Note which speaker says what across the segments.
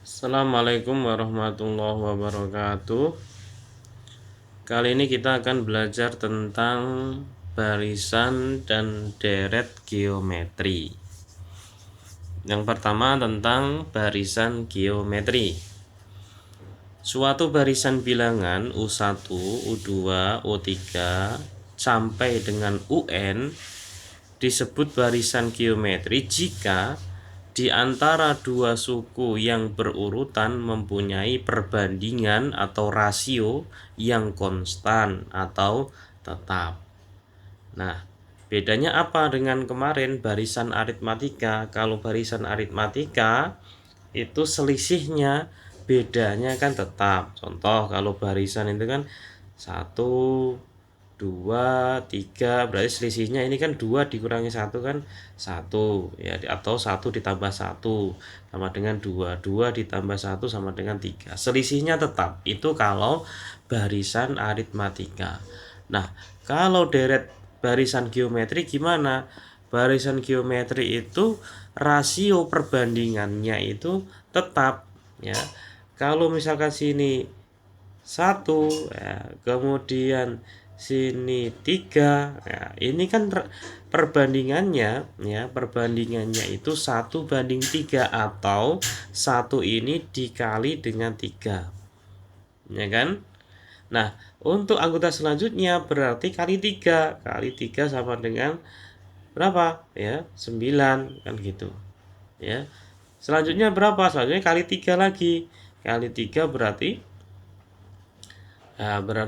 Speaker 1: Assalamualaikum warahmatullahi wabarakatuh. Kali ini kita akan belajar tentang barisan dan deret geometri. Yang pertama tentang barisan geometri. Suatu barisan bilangan U1, U2, U3 sampai dengan UN disebut barisan geometri jika di antara dua suku yang berurutan mempunyai perbandingan atau rasio yang konstan atau tetap. Nah, bedanya apa dengan kemarin barisan aritmatika? Kalau barisan aritmatika itu selisihnya bedanya kan tetap. Contoh kalau barisan itu kan 1, 2, 3, berarti selisihnya ini kan 2 dikurangi 1 kan 1 ya, atau 1 ditambah 1 sama dengan 2, 2 ditambah 1 sama dengan 3. Selisihnya tetap. Itu kalau barisan aritmatika. Nah, kalau deret barisan geometri gimana? Barisan geometri itu rasio perbandingannya itu tetap ya. Kalau misalkan sini 1 ya, kemudian sini 3 ya, ini kan perbandingannya ya, perbandingannya itu 1:3 atau 1 ini dikali dengan 3 ya kan. Nah, untuk anggota selanjutnya berarti kali 3 sama dengan berapa ya, 9 kan gitu ya. Selanjutnya berapa? Selanjutnya kali 3 lagi, kali 3 berarti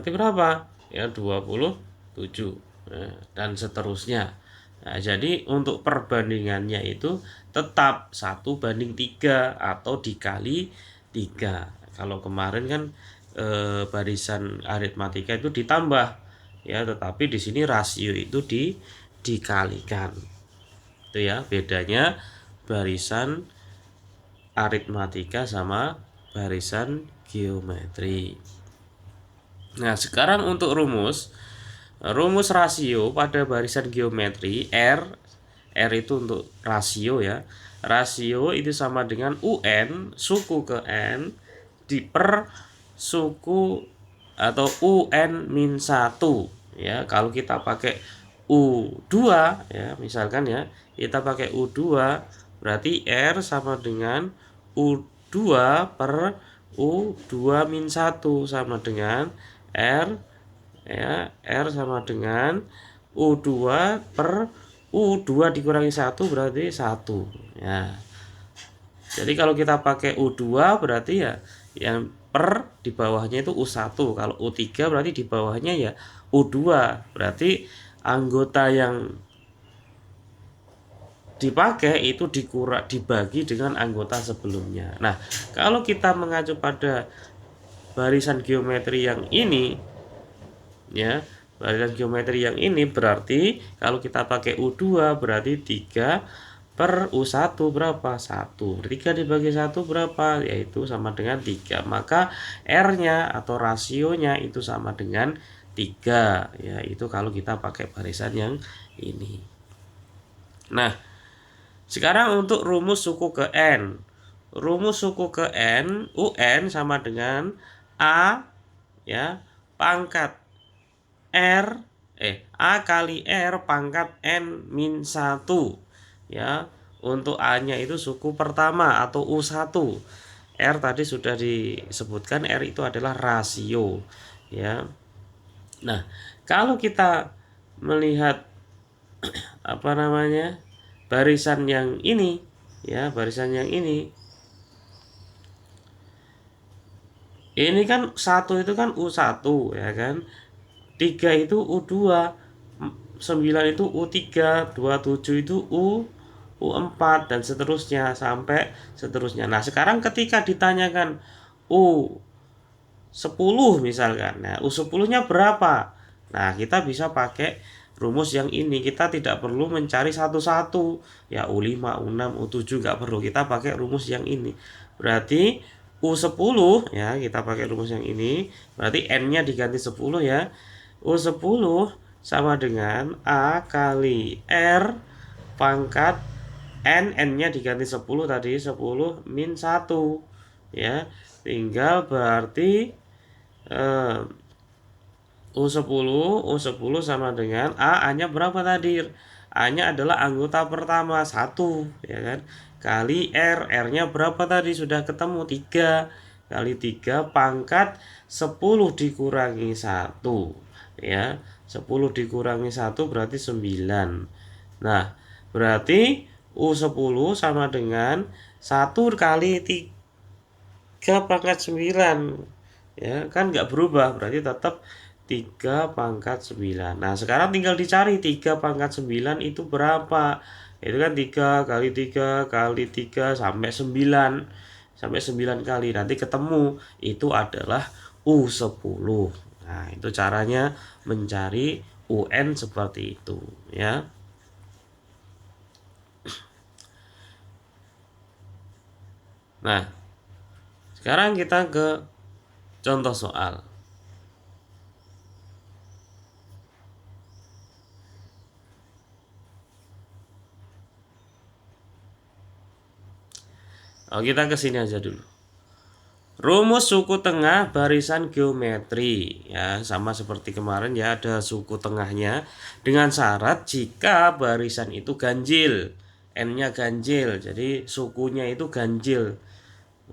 Speaker 1: berapa? Ya 27. Nah, dan seterusnya. Nah, jadi untuk perbandingannya itu tetap 1:3 atau dikali 3. Kalau kemarin kan barisan aritmatika itu ditambah ya, tetapi di sini rasio itu dikalikan. Itu ya bedanya barisan aritmatika sama barisan geometri. Nah, sekarang untuk rumus rasio pada barisan geometri R itu untuk rasio ya. Rasio itu sama dengan UN suku ke N per suku atau UN min 1 ya. Kalau kita pakai U2 ya, misalkan ya, kita pakai U2 berarti R sama dengan U2 per U2 min 1 sama dengan R ya, R sama dengan U2 per U2 dikurangi 1 berarti 1 ya. Jadi kalau kita pakai U2 berarti ya yang per di bawahnya itu U1. Kalau U3 berarti di bawahnya ya U2. Berarti anggota yang dipakai itu dibagi dengan anggota sebelumnya. Nah, kalau kita mengacu pada barisan geometri yang ini ya, barisan geometri yang ini berarti kalau kita pakai U2 berarti 3 per U1 berapa? 1. 3 dibagi 1 berapa? Yaitu sama dengan 3. Maka R-nya atau rasionya itu sama dengan 3 ya. Itu kalau kita pakai barisan yang ini. Nah, sekarang untuk rumus suku ke N. Rumus suku ke N, UN sama dengan A ya, pangkat R A kali R pangkat N min 1 ya. Untuk A-nya itu suku pertama atau U1. R tadi sudah disebutkan, R itu adalah rasio ya. Nah, kalau kita melihat apa namanya? Barisan yang ini ya, barisan yang ini kan 1 itu kan U1 ya kan. 3 itu U2, 9 itu U3, 27 itu U4 dan seterusnya sampai seterusnya. Nah, sekarang ketika ditanyakan U10 misalkan. Nah, U10-nya berapa? Nah, kita bisa pakai rumus yang ini. Kita tidak perlu mencari satu-satu. Ya, U5, U6, U7 nggak perlu. Kita pakai rumus yang ini. Berarti U10 ya, kita pakai rumus yang ini. Berarti N-nya diganti 10 ya. U10 sama dengan A kali R pangkat N, N-nya diganti 10 tadi, 10 min 1 ya. Tinggal berarti U10 sama dengan A-nya berapa tadi? A-nya adalah anggota pertama 1, ya kan? Kali R-nya berapa tadi? Sudah ketemu 3 kali 3 pangkat 10 dikurangi 1, ya. 10 dikurangi 1 berarti 9. Nah, berarti U10 sama dengan 1 kali 3 pangkat 9, ya kan, nggak berubah, berarti tetap 3 pangkat 9. Nah, sekarang tinggal dicari 3 pangkat 9 itu berapa. Itu kan 3 kali 3 kali 3 sampai 9. Sampai 9 kali nanti ketemu itu adalah U10. Nah, itu caranya mencari UN seperti itu, ya. Nah, sekarang kita ke contoh soal. Oh, kita ke sini aja dulu. Rumus suku tengah barisan geometri, ya sama seperti kemarin, ya, ada suku tengahnya dengan syarat jika barisan itu ganjil, n-nya ganjil, jadi sukunya itu ganjil.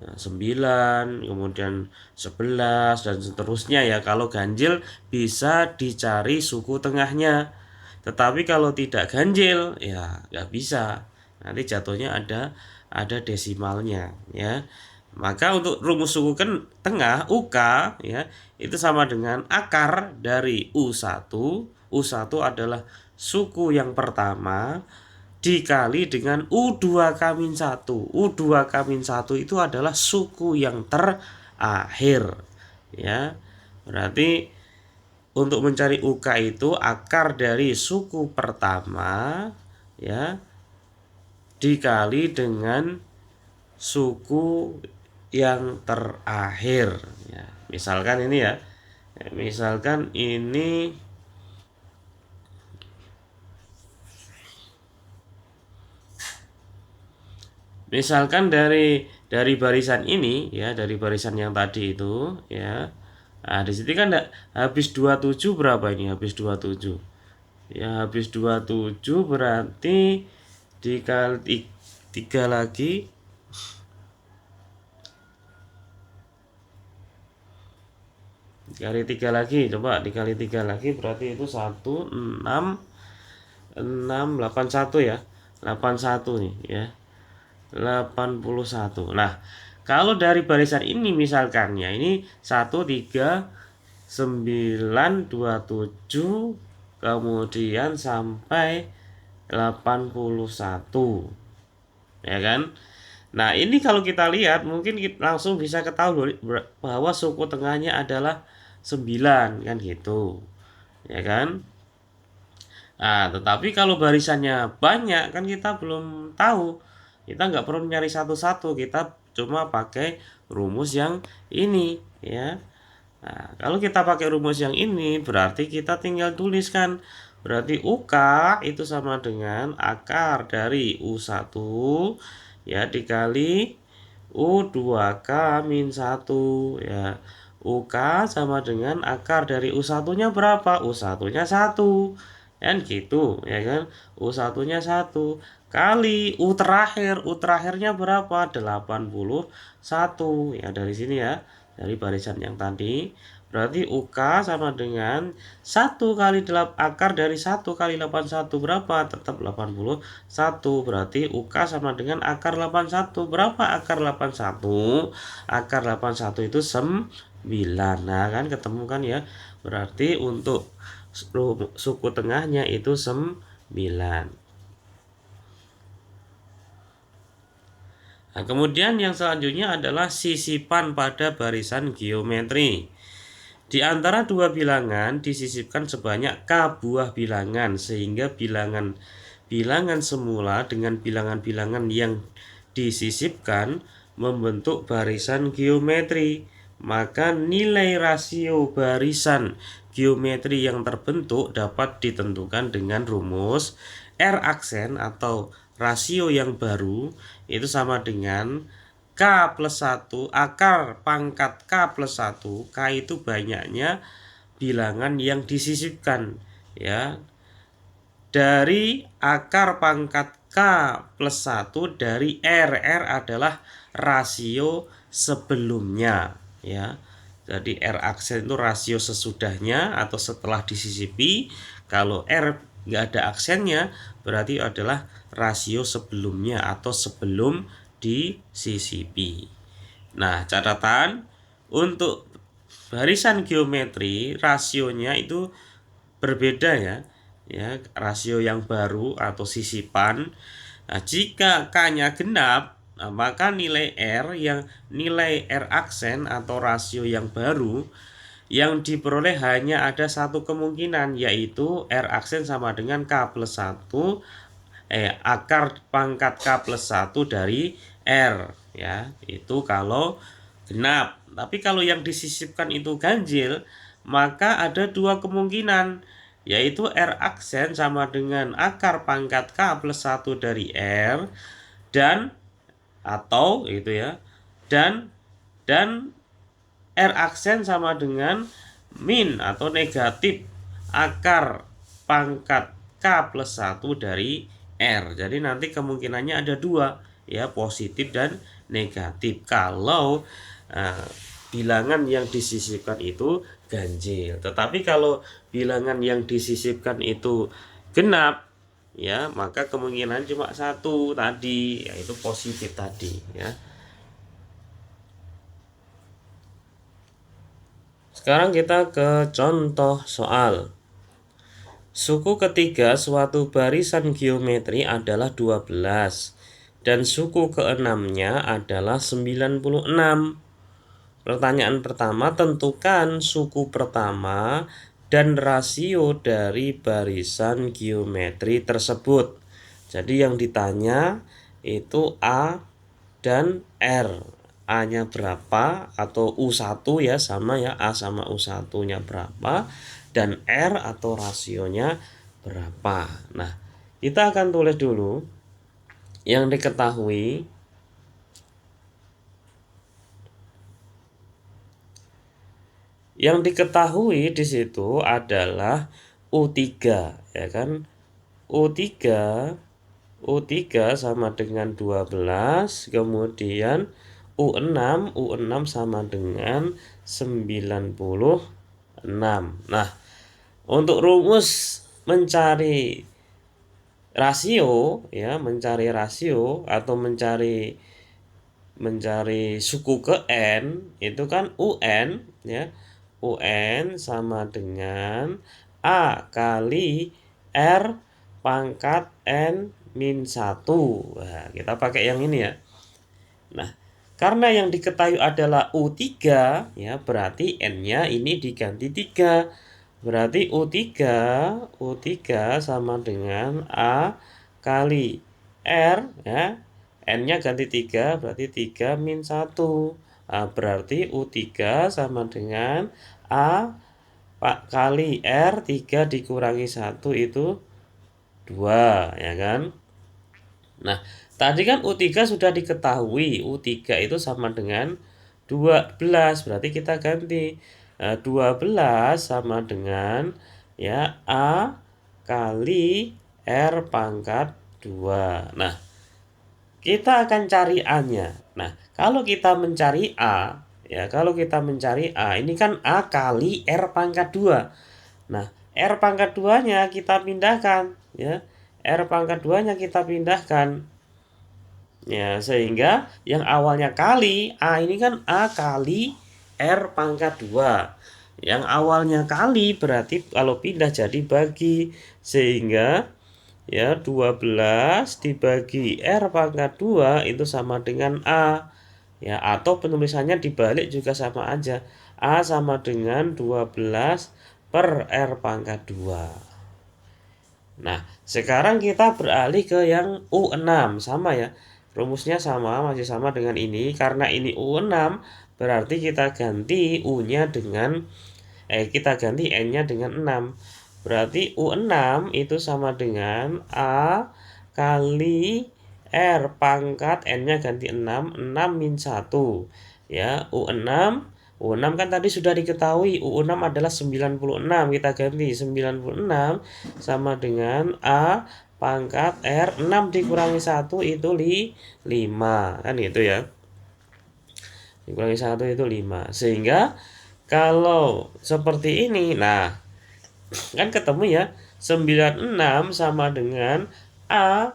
Speaker 1: Nah, 9 kemudian 11 dan seterusnya, ya. Kalau ganjil bisa dicari suku tengahnya, tetapi kalau tidak ganjil ya nggak bisa, nanti jatuhnya ada desimalnya, ya. Maka untuk rumus suku tengah UK, ya, itu sama dengan akar dari U1. U1 adalah suku yang pertama dikali dengan U2-1. U2-1 itu adalah suku yang terakhir, ya. Berarti untuk mencari UK itu akar dari suku pertama, ya, dikali dengan suku yang terakhir, ya. Misalkan ini, ya, misalkan ini dari barisan ini, ya, dari barisan yang tadi itu, ya. Nah, di sini kan habis 27 berapa ini? Habis 27. Ya, habis 27 berarti dikali 3 lagi. Dikali 3 lagi, coba dikali 3 lagi berarti itu 1 6 81, ya. 81 nih, ya. 81. Nah, kalau dari barisan ini misalkan, ya, ini 1 3 9 27 kemudian sampai 81, ya kan. Nah, ini kalau kita lihat mungkin kita langsung bisa ketahui bahwa suku tengahnya adalah 9, kan gitu, ya kan. Nah, tetapi kalau barisannya banyak kan kita belum tahu. Kita nggak perlu nyari satu-satu, kita cuma pakai rumus yang ini, ya. Nah, kalau kita pakai rumus yang ini berarti kita tinggal tuliskan. Berarti UK itu sama dengan akar dari U1, ya, dikali U2K min 1, ya. UK sama dengan akar dari U1-nya berapa? U1-nya 1. Kan gitu, ya kan. U1-nya 1 kali U terakhirnya berapa? 81, ya, dari sini, ya, dari barisan yang tadi. Berarti UK sama dengan 1 kali akar dari 1 kali 81 berapa? Tetap 81. Berarti UK sama dengan akar 81. Berapa akar 81? Akar 81 itu 9. Nah, kan ketemu kan, ya. Berarti untuk suku tengahnya itu 9. Nah, kemudian yang selanjutnya adalah sisipan pada barisan geometri. Di antara dua bilangan disisipkan sebanyak k buah bilangan, sehingga bilangan semula dengan bilangan-bilangan yang disisipkan membentuk barisan geometri. Maka nilai rasio barisan geometri yang terbentuk dapat ditentukan dengan rumus R aksen atau rasio yang baru itu sama dengan K plus 1, akar pangkat K plus 1, K itu banyaknya bilangan yang disisipkan, ya. Dari akar pangkat K plus 1 dari R adalah rasio sebelumnya, ya. Jadi R aksen itu rasio sesudahnya atau setelah disisipi. Kalau R nggak ada aksennya, berarti adalah rasio sebelumnya atau sebelum disisipi. Nah, catatan untuk barisan geometri rasionya itu berbeda, ya. Ya, rasio yang baru atau sisipan. Nah, jika K-nya genap, nah, maka nilai R aksen atau rasio yang baru yang diperoleh hanya ada satu kemungkinan, yaitu R aksen sama dengan K plus 1 akar pangkat K plus 1 dari R, ya. Itu kalau genap. Tapi kalau yang disisipkan itu ganjil, maka ada dua kemungkinan, yaitu R aksen sama dengan akar pangkat K plus 1 dari R dan atau itu, ya, dan R aksen sama dengan min atau negatif akar pangkat K plus 1 dari R. Jadi nanti kemungkinannya ada dua, ya, positif dan negatif kalau bilangan yang disisipkan itu ganjil. Tetapi kalau bilangan yang disisipkan itu genap, ya, maka kemungkinan cuma satu tadi, yaitu positif tadi, ya. Sekarang kita ke contoh soal. Suku ketiga suatu barisan geometri adalah 12 dan suku keenamnya adalah 96. Pertanyaan pertama, tentukan suku pertama dan rasio dari barisan geometri tersebut. Jadi yang ditanya itu A dan R. A-nya berapa atau U1, ya, sama, ya, A sama U1-nya berapa, dan R atau rasionya berapa. Nah, kita akan tulis dulu yang diketahui. Yang diketahui di situ adalah U3, ya kan? U3 sama dengan 12, kemudian U6 sama dengan 96. Nah, untuk rumus mencari rasio, ya, mencari rasio atau mencari suku ke N itu kan UN, ya. UN sama dengan A kali R pangkat N min 1. Nah, kita pakai yang ini, ya. Nah, karena yang diketahui adalah U3, ya, berarti N-nya ini diganti 3. Berarti U3 sama dengan A kali R, ya. N-nya ganti 3, berarti 3 min 1. Nah, berarti U3 sama dengan A kali R, 3 dikurangi 1 itu 2, ya kan? Nah, tadi kan U3 sudah diketahui, U3 itu sama dengan 12, berarti kita ganti 12 sama dengan, ya, A kali R pangkat 2. Nah, kita akan cari A-nya. Nah, kalau kita mencari A, ya, ini kan A kali R pangkat 2. Nah, R pangkat 2-nya kita pindahkan, ya. R pangkat 2-nya kita pindahkan. Ya, sehingga yang awalnya kali A ini kan A kali R pangkat 2. Yang awalnya kali berarti kalau pindah jadi bagi, sehingga, ya, 12 dibagi R pangkat 2 itu sama dengan A, ya, atau penulisannya dibalik juga sama aja. A sama dengan 12 per R pangkat 2. Nah, sekarang kita beralih ke yang U6, sama, ya. Rumusnya sama, masih sama dengan ini. Karena ini U6, berarti kita ganti U-nya dengan kita ganti N-nya dengan 6. Berarti U6 itu sama dengan A kali R pangkat N-nya ganti 6, 6 min 1. Ya, U6 kan tadi sudah diketahui, U6 adalah 96. Kita ganti 96 sama dengan A pangkat R, 6 dikurangi 1 itu 5. Kan gitu ya. Dikurangi 1 itu 5. Sehingga kalau seperti ini, nah kan ketemu ya, 96 sama dengan A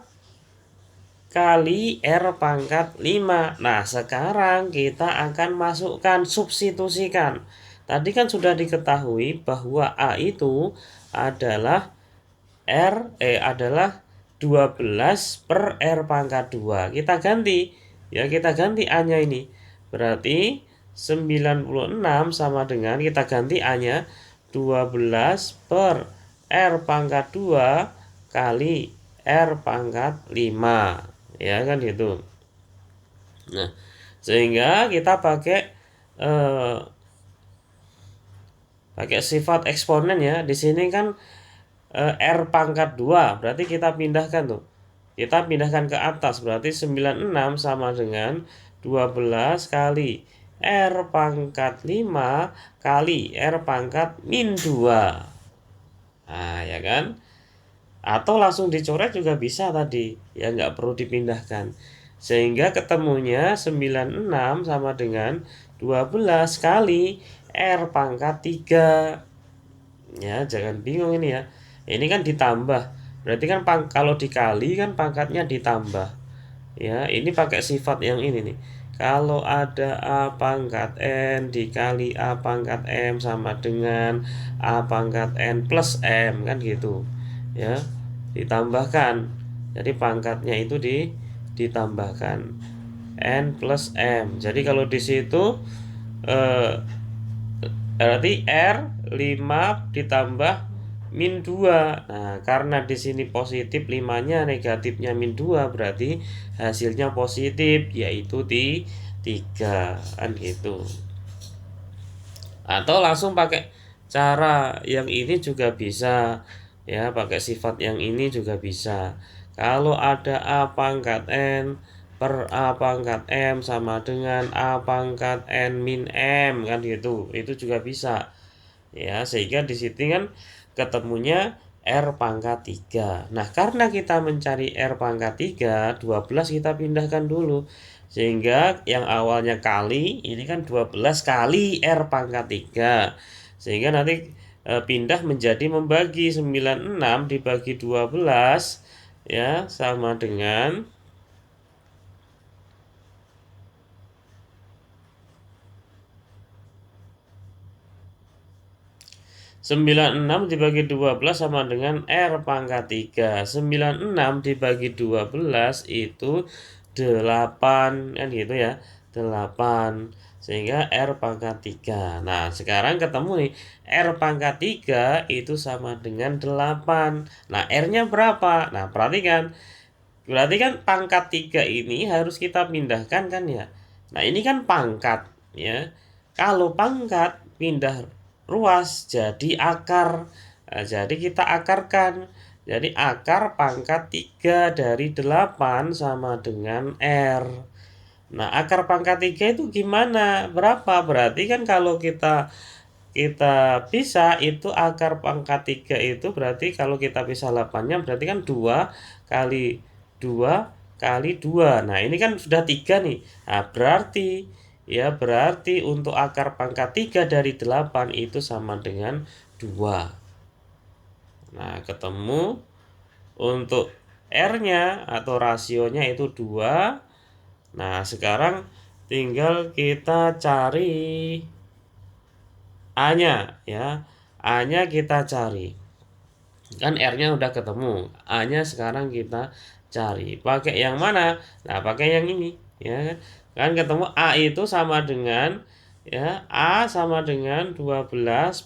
Speaker 1: kali R pangkat 5. Nah, sekarang kita akan masukkan, substitusikan. Tadi kan sudah diketahui bahwa A itu adalah adalah 12 per R pangkat 2. Kita ganti, ya kita ganti A-nya ini. Berarti 96 sama dengan, kita ganti A-nya 12 per R pangkat 2 kali R pangkat 5. Ya kan gitu. Nah, sehingga kita pakai sifat eksponen ya. Di sini kan R pangkat 2, berarti kita pindahkan tuh. Kita pindahkan ke atas, berarti 96 sama dengan 12 kali R pangkat 5 kali R pangkat min 2. Nah, ya kan? Atau langsung dicoret juga bisa tadi, ya nggak perlu dipindahkan. Sehingga ketemunya 96 sama dengan 12 kali R pangkat 3. Ya, jangan bingung ini ya. Ini kan ditambah. Berarti kan kalau dikali kan pangkatnya ditambah. Ya, ini pakai sifat yang ini nih. Kalau ada A pangkat N dikali A pangkat M sama dengan A pangkat N plus M, kan gitu. Ya, ditambahkan. Jadi pangkatnya itu ditambahkan N plus M. Jadi kalau di situ berarti R 5 ditambah min 2. Nah, karena di sini positif 5-nya, negatifnya min 2, berarti hasilnya positif, yaitu 3. Kan gitu. Atau langsung pakai cara yang ini juga bisa. Ya, pakai sifat yang ini juga bisa. Kalau ada A pangkat N per A pangkat M sama dengan A pangkat N min M, kan gitu. Itu juga bisa. Ya, sehingga di sini kan ketemunya R pangkat 3. Nah, karena kita mencari R pangkat 3, 12 kita pindahkan dulu. Sehingga yang awalnya kali, ini kan 12 kali R pangkat 3. Sehingga nanti pindah menjadi membagi 96 dibagi 12, ya, sama dengan 96 dibagi 12 sama dengan R pangkat 3. 96 dibagi 12 itu 8, kan gitu ya. 8. Sehingga R pangkat 3. Nah, sekarang ketemu nih. R pangkat 3 itu sama dengan 8. Nah, R-nya berapa? Nah, perhatikan. Berarti kan pangkat 3 ini harus kita pindahkan kan ya. Nah, ini kan pangkat ya. Kalau pangkat pindah ruas jadi akar. Nah, jadi kita akarkan. Jadi akar pangkat 3 dari 8 sama dengan R. Nah, akar pangkat 3 itu gimana? Berapa? Berarti kan kalau kita bisa itu akar pangkat 3 itu berarti kalau kita bisa 8-nya berarti kan 2 kali 2 kali 2. Nah, ini kan sudah 3 nih. Nah, berarti untuk akar pangkat 3 dari 8 itu sama dengan 2. Nah, ketemu untuk R-nya atau rasionya itu 2. Nah, sekarang tinggal kita cari A-nya ya. A-nya kita cari. Kan R-nya udah ketemu. A-nya sekarang kita cari. Pakai yang mana? Nah, pakai yang ini ya kan. Kan ketemu A itu sama dengan ya, A sama dengan 12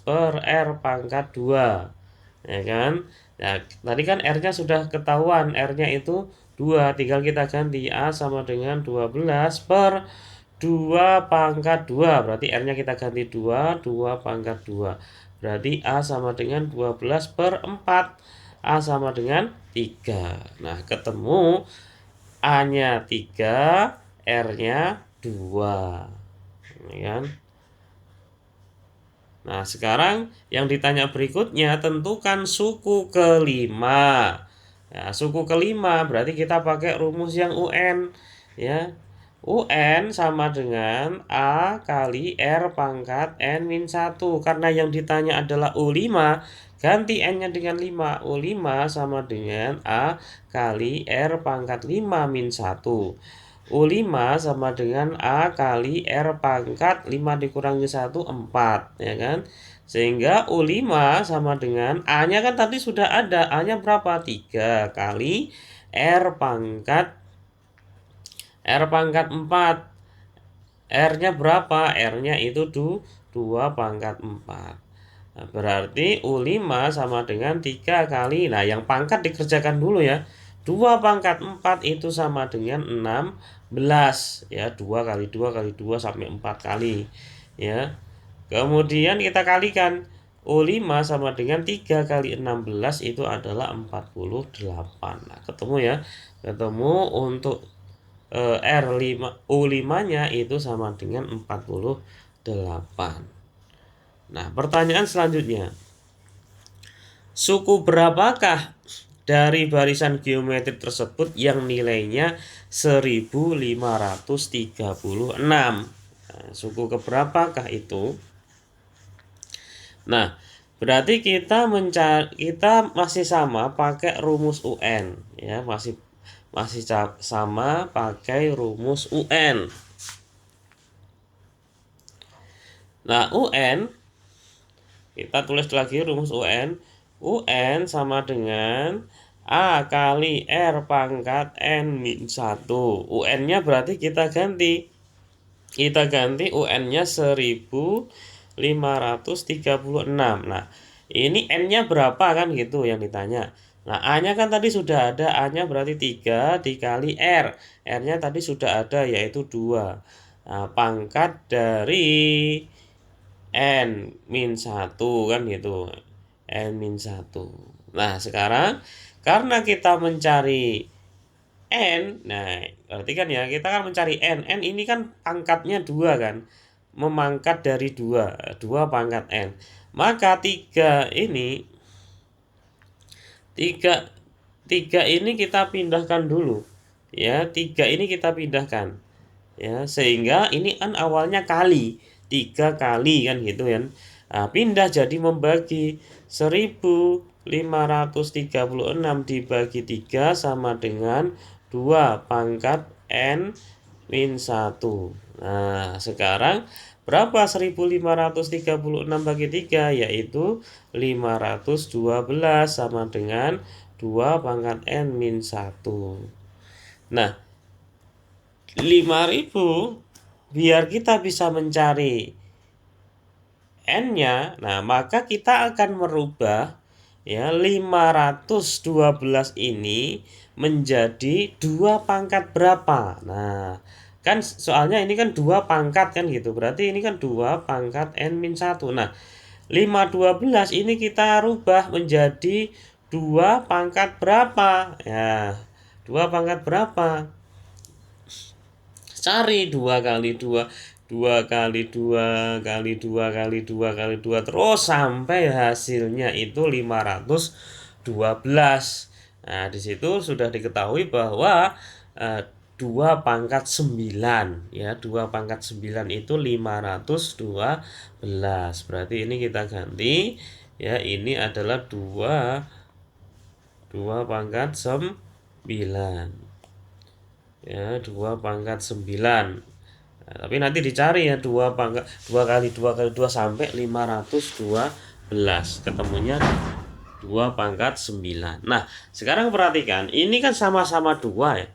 Speaker 1: per R pangkat 2. Ya kan? Ya, tadi kan R-nya sudah ketahuan, R-nya itu 2, tinggal kita ganti A sama dengan 12 per 2 pangkat 2. Berarti R-nya kita ganti 2 pangkat 2. Berarti A sama dengan 12 per 4. A sama dengan 3. Nah, ketemu A-nya 3, R-nya 2. Ya kan? Nah, sekarang yang ditanya berikutnya, tentukan suku kelima. Ya, suku kelima berarti kita pakai rumus yang UN. Ya, UN sama dengan A kali R pangkat N-1. Karena yang ditanya adalah U5, ganti N-nya dengan 5. U5 sama dengan A kali R pangkat 5-1. U5 sama dengan A kali R pangkat 5 dikurangi 1, 4. Ya kan? Sehingga U5 sama dengan A-nya kan tadi sudah ada. A-nya berapa? 3 kali R pangkat 4. R-nya berapa? R-nya itu 2 pangkat 4. Nah, berarti U5 sama dengan 3 kali. Nah, yang pangkat dikerjakan dulu ya. 2 pangkat 4 itu sama dengan 16. Ya, 2 kali 2 kali 2 sampai 4 kali. Ya. Kemudian kita kalikan. U5 sama dengan 3 kali 16 itu adalah 48. Nah, ketemu ya. Ketemu untuk R5 U5-nya itu sama dengan 48. Nah, pertanyaan selanjutnya. Suku berapakah dari barisan geometri tersebut yang nilainya 1536? Nah, suku keberapakah itu? Nah, berarti kita masih sama pakai rumus UN ya, masih sama pakai rumus UN. Nah, UN kita tulis lagi rumus UN. UN sama dengan A kali R pangkat N-1. UN-nya berarti kita ganti. Kita ganti UN-nya 1536. Nah, ini N-nya berapa kan gitu yang ditanya. Nah, A-nya kan tadi sudah ada. A-nya berarti 3 dikali R. R-nya tadi sudah ada yaitu 2. Nah, pangkat dari N-1 kan gitu. N-1. Nah, sekarang karena kita mencari N, nah berarti kan ya kita kan mencari N. N ini kan pangkatnya 2 kan. Memangkat dari 2. 2 pangkat N. Maka 3 ini 3 ini kita pindahkan dulu. Ya, 3 ini kita pindahkan. Ya, sehingga ini kan awalnya kali. 3 kali kan gitu kan. Nah, pindah jadi membagi 1536 dibagi 3 sama dengan 2 pangkat N min 1. Nah, sekarang berapa 1536 bagi 3? Yaitu 512 sama dengan 2 pangkat N min 1. Nah, 5000 biar kita bisa mencari N-nya, nah maka kita akan merubah ya 512 ini menjadi 2 pangkat berapa. Nah, kan soalnya ini kan 2 pangkat kan gitu. Berarti ini kan 2 pangkat N-1. Nah, 512 ini kita rubah menjadi 2 pangkat berapa? Ya, 2 pangkat berapa? Cari 2 kali 2, 2 kali 2 kali 2 kali 2 kali 2 terus sampai hasilnya itu 512. Nah, di situ sudah diketahui bahwa 2 pangkat 9 ya, 2 pangkat 9 itu 512. Berarti ini kita ganti ya, ini adalah 2 pangkat 9. Ya, 2 pangkat 9. Nah, tapi nanti dicari ya 2 kali 2 kali 2 sampai 512. Ketemunya 2 pangkat 9. Nah, sekarang perhatikan, ini kan sama-sama 2 ya.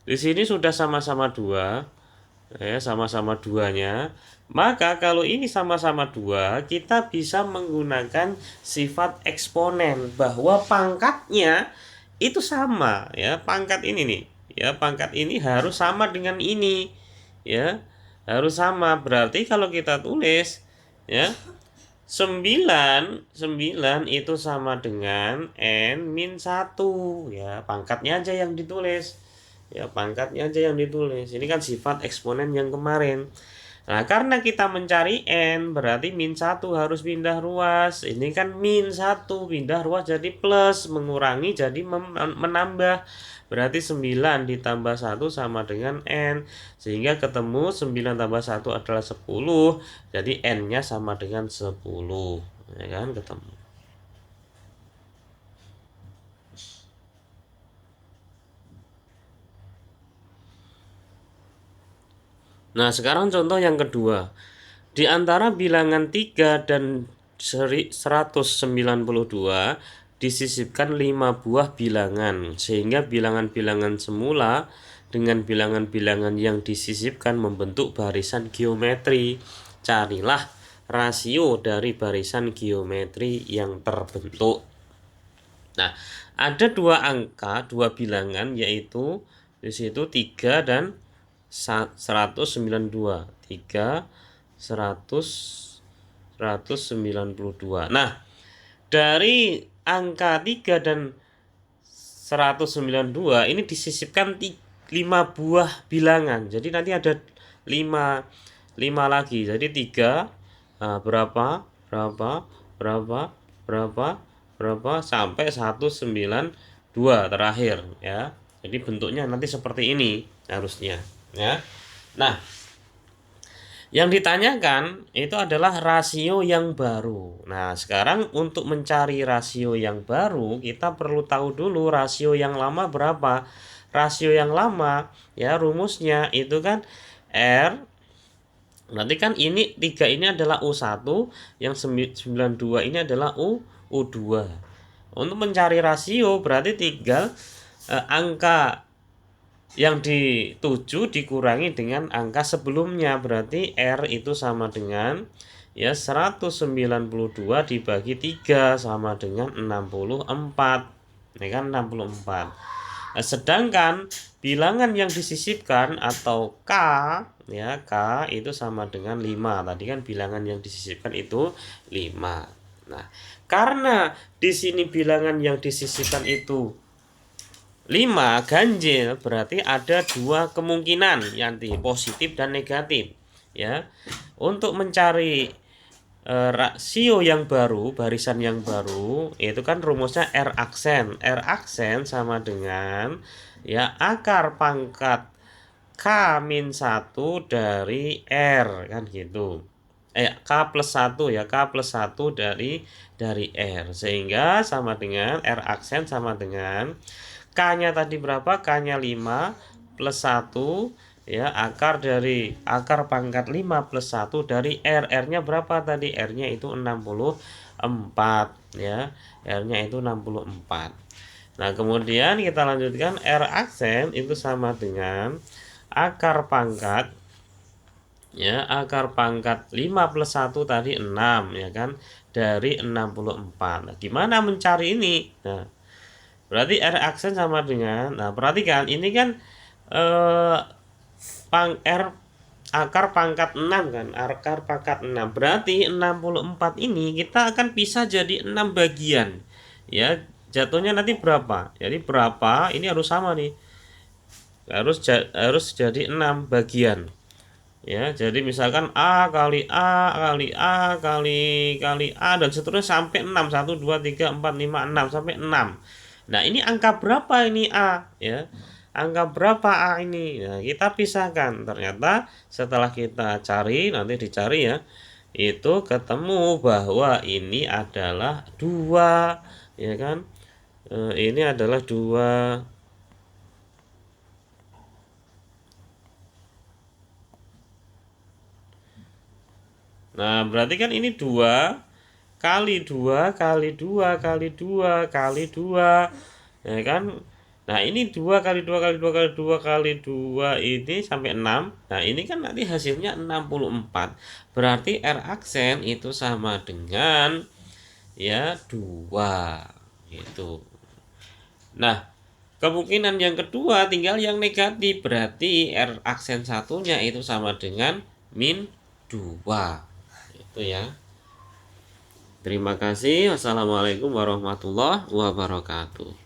Speaker 1: Di sini sudah sama-sama 2. Ya, sama-sama 2-nya. Maka kalau ini sama-sama 2, kita bisa menggunakan sifat eksponen bahwa pangkatnya itu sama ya, pangkat ini nih. Ya, pangkat ini harus sama dengan ini. Ya, harus sama. Berarti kalau kita tulis ya 9 itu sama dengan N min 1 ya, pangkatnya aja yang ditulis. Ya pangkatnya aja yang ditulis. Ini kan sifat eksponen yang kemarin. Nah, karena kita mencari N, berarti min 1 harus pindah ruas. Ini kan min 1 pindah ruas jadi plus, mengurangi jadi menambah. Berarti 9 ditambah 1 sama dengan N. Sehingga ketemu 9 tambah 1 adalah 10. Jadi N-nya sama dengan 10. Ya kan, ketemu. Nah, sekarang contoh yang kedua. Di antara bilangan 3 dan 192 disisipkan 5 buah bilangan, sehingga bilangan-bilangan semula dengan bilangan-bilangan yang disisipkan membentuk barisan geometri. Carilah rasio dari barisan geometri yang terbentuk. Nah, ada dua angka, dua bilangan, yaitu di situ 3 dan 192. 3 192. Nah, dari angka 3 dan 192 ini disisipkan 5 buah bilangan. Jadi nanti ada 5 lagi. Jadi 3 berapa sampai 192 terakhir ya. Jadi bentuknya nanti seperti ini harusnya ya. Nah, yang ditanyakan itu adalah rasio yang baru. Nah, sekarang untuk mencari rasio yang baru, kita perlu tahu dulu rasio yang lama berapa. Rasio yang lama, ya rumusnya itu kan R. Nanti kan ini 3 ini adalah U1, yang 92 ini adalah U2. Untuk mencari rasio berarti tinggal angka yang dituju dikurangi dengan angka sebelumnya, berarti R itu sama dengan ya 192 dibagi 3 sama dengan 64. Ini kan 64. Nah, sedangkan bilangan yang disisipkan atau K ya, K itu sama dengan 5. Tadi kan bilangan yang disisipkan itu 5. Nah, karena di sini bilangan yang disisipkan itu 5 ganjil, berarti ada dua kemungkinan, yanti positif dan negatif ya. Untuk mencari rasio yang baru, barisan yang baru, itu kan rumusnya R aksen. R aksen sama dengan ya akar pangkat K min 1 dari R kan gitu. K plus 1 ya, K plus 1 dari R, sehingga sama dengan R aksen sama dengan K-nya tadi berapa? K-nya 5 plus 1 ya, akar pangkat 5 plus 1 dari R. R-nya berapa tadi? R-nya itu 64 ya. R-nya itu 64. Nah, kemudian kita lanjutkan R aksen itu sama dengan akar pangkat ya, akar pangkat 5 plus 1 tadi 6 ya kan, dari 64. Nah, gimana mencari ini? Nah, berarti R aksen sama dengan, nah perhatikan ini kan R akar pangkat 6 kan, akar pangkat 6. Berarti 64 ini kita akan pisah jadi 6 bagian. Ya, jatuhnya nanti berapa? Jadi berapa? Ini harus sama nih. Harus jadi 6 bagian. Ya, jadi misalkan A kali A kali A kali A dan seterusnya sampai 6. 1 2 3 4 5 6 sampai 6. Nah, ini angka berapa ini A ya? Angka berapa A ini? Nah, kita pisahkan. Ternyata setelah kita cari, nanti dicari ya, itu ketemu bahwa ini adalah 2 ya kan? Ini adalah 2. Nah, berarti kan ini 2 kali 2 kali 2 kali 2 kali 2 ya kan. Nah, ini 2 kali 2 kali 2 kali 2 kali 2 ini sampai 6. Nah, ini kan nanti hasilnya 64. Berarti R aksen itu sama dengan ya 2 gitu. Nah, kemungkinan yang kedua tinggal yang negatif, berarti R aksen satunya itu sama dengan min 2. Itu ya. Terima kasih. Wassalamualaikum warahmatullahi wabarakatuh.